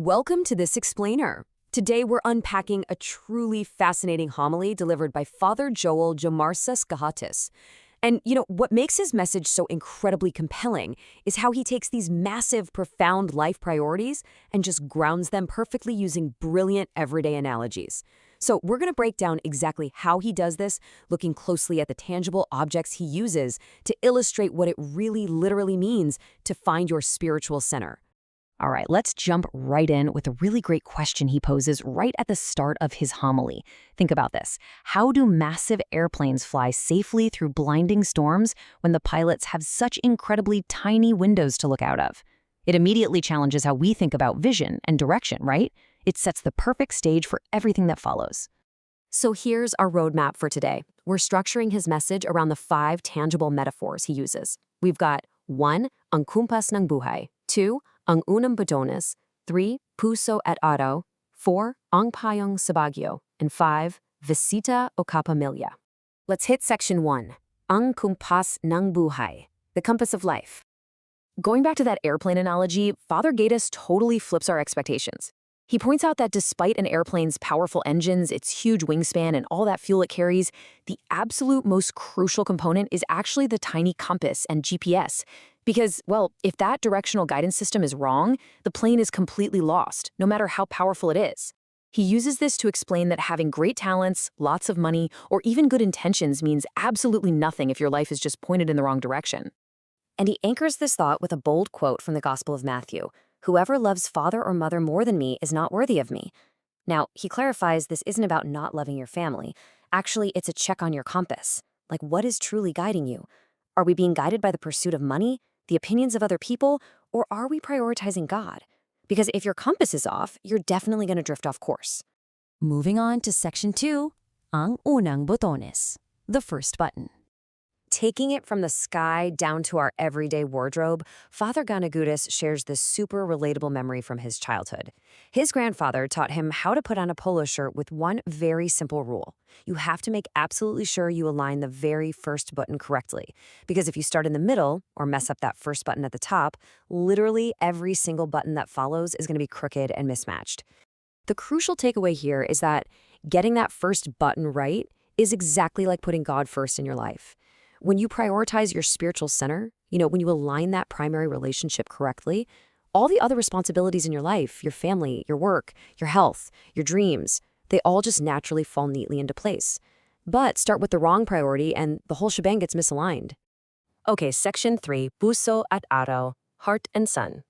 Welcome to This Explainer. Today we're unpacking a truly fascinating homily delivered by Father Joel Jamarcus Gahatis. And what makes his message so incredibly compelling is how he takes these massive, profound life priorities and just grounds them perfectly using brilliant everyday analogies. So we're going to break down exactly how he does this, looking closely at the tangible objects he uses to illustrate what it really literally means to find your spiritual center. All right, let's jump right in with a really great question he poses right at the start of his homily. Think about this. How do massive airplanes fly safely through blinding storms when the pilots have such incredibly tiny windows to look out of? It immediately challenges how we think about vision and direction, right? It sets the perfect stage for everything that follows. So here's our roadmap for today. We're structuring his message around the 5 tangible metaphors he uses. We've got 1. Ang kumpas ng buhay. 2. Ang unang batones, 3. Puso at araw, 4. Ang payong sa bagyo, and 5. Visita o kapamilya. Let's hit section 1. Ang kumpas ng buhay, the compass of life. Going back to that airplane analogy, Father Gahatis totally flips our expectations. He points out that despite an airplane's powerful engines, its huge wingspan, and all that fuel it carries, the absolute most crucial component is actually the tiny compass and GPS. Because, well, if that directional guidance system is wrong, the plane is completely lost, no matter how powerful it is. He uses this to explain that having great talents, lots of money, or even good intentions means absolutely nothing if your life is just pointed in the wrong direction. And he anchors this thought with a bold quote from the Gospel of Matthew: "Whoever loves father or mother more than me is not worthy of me." Now, he clarifies this isn't about not loving your family. Actually, it's a check on your compass. Like, what is truly guiding you? Are we being guided by the pursuit of money, the opinions of other people, or are we prioritizing God? Because if your compass is off, you're definitely going to drift off course. Moving on to section 2, ang unang botones, the first button. Taking it from the sky down to our everyday wardrobe, Father Gahatis shares this super relatable memory from his childhood. His grandfather taught him how to put on a polo shirt with one very simple rule. You have to make absolutely sure you align the very first button correctly. Because if you start in the middle, or mess up that first button at the top, literally every single button that follows is going to be crooked and mismatched. The crucial takeaway here is that getting that first button right is exactly like putting God first in your life. When you prioritize your spiritual center, when you align that primary relationship correctly, all the other responsibilities in your life, your family, your work, your health, your dreams, they all just naturally fall neatly into place. But start with the wrong priority and the whole shebang gets misaligned. Okay, section 3, puso at araw, heart and sun.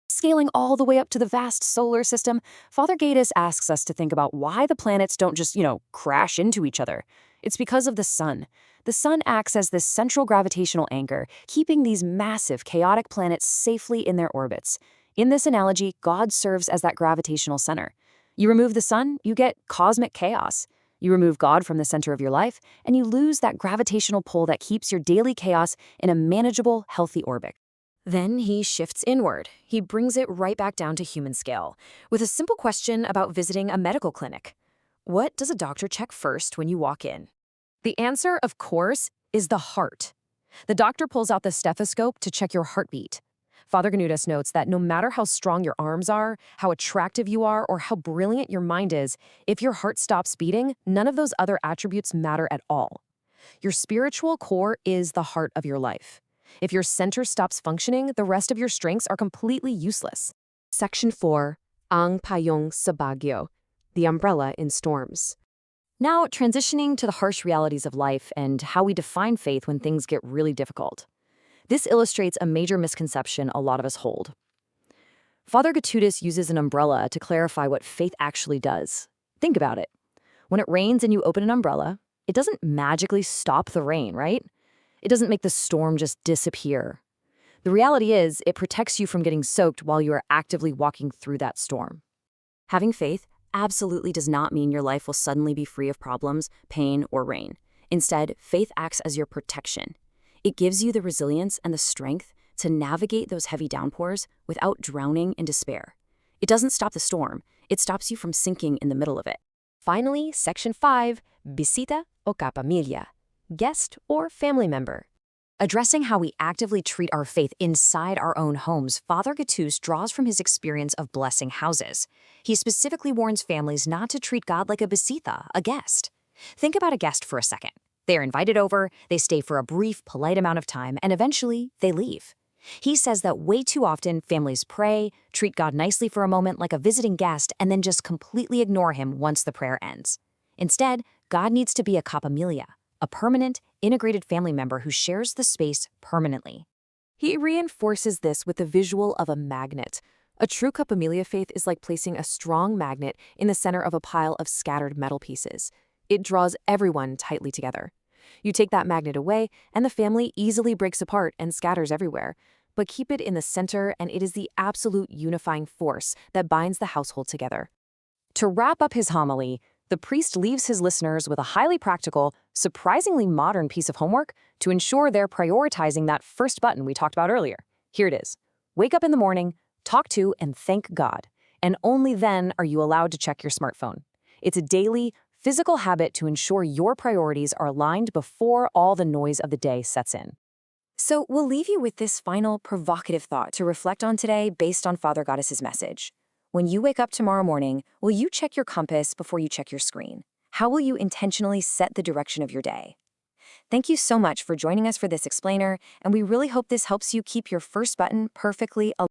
Scaling all the way up to the vast solar system, Father Gahatis asks us to think about why the planets don't just, crash into each other. It's because of the sun. The sun acts as this central gravitational anchor, keeping these massive, chaotic planets safely in their orbits. In this analogy, God serves as that gravitational center. You remove the sun, you get cosmic chaos. You remove God from the center of your life, and you lose that gravitational pull that keeps your daily chaos in a manageable, healthy orbit. Then he shifts inward. He brings it right back down to human scale, with a simple question about visiting a medical clinic. What does a doctor check first when you walk in? The answer, of course, is the heart. The doctor pulls out the stethoscope to check your heartbeat. Father Gahatis notes that no matter how strong your arms are, how attractive you are, or how brilliant your mind is, if your heart stops beating, none of those other attributes matter at all. Your spiritual core is the heart of your life. If your center stops functioning, the rest of your strengths are completely useless. Section 4, ang payong sa bagyo, the umbrella in storms. Now, transitioning to the harsh realities of life and how we define faith when things get really difficult. This illustrates a major misconception a lot of us hold. Father Gahatis uses an umbrella to clarify what faith actually does. Think about it. When it rains and you open an umbrella, it doesn't magically stop the rain, right? It doesn't make the storm just disappear. The reality is, it protects you from getting soaked while you are actively walking through that storm. Having faith absolutely does not mean your life will suddenly be free of problems, pain, or rain. Instead, faith acts as your protection. It gives you the resilience and the strength to navigate those heavy downpours without drowning in despair. It doesn't stop the storm, it stops you from sinking in the middle of it. Finally, section 5, bisita o kapamilya, guest or family member. Addressing how we actively treat our faith inside our own homes, Father Gattuso draws from his experience of blessing houses. He specifically warns families not to treat God like a visita, a guest. Think about a guest for a second. They are invited over, they stay for a brief, polite amount of time, and eventually they leave. He says that way too often families pray, treat God nicely for a moment like a visiting guest, and then just completely ignore him once the prayer ends. Instead, God needs to be a capamelia, a permanent, integrated family member who shares the space permanently. He reinforces this with the visual of a magnet. A true capamelia faith is like placing a strong magnet in the center of a pile of scattered metal pieces. It draws everyone tightly together. You take that magnet away, and the family easily breaks apart and scatters everywhere. But keep it in the center, and it is the absolute unifying force that binds the household together. To wrap up his homily, the priest leaves his listeners with a highly practical, surprisingly modern piece of homework to ensure they're prioritizing that first button we talked about earlier. Here it is. Wake up in the morning, talk to and thank God, and only then are you allowed to check your smartphone. It's a daily, physical habit to ensure your priorities are aligned before all the noise of the day sets in. So we'll leave you with this final provocative thought to reflect on today based on Father Goddess's message. When you wake up tomorrow morning, will you check your compass before you check your screen? How will you intentionally set the direction of your day? Thank you so much for joining us for this explainer, and we really hope this helps you keep your first button perfectly aligned.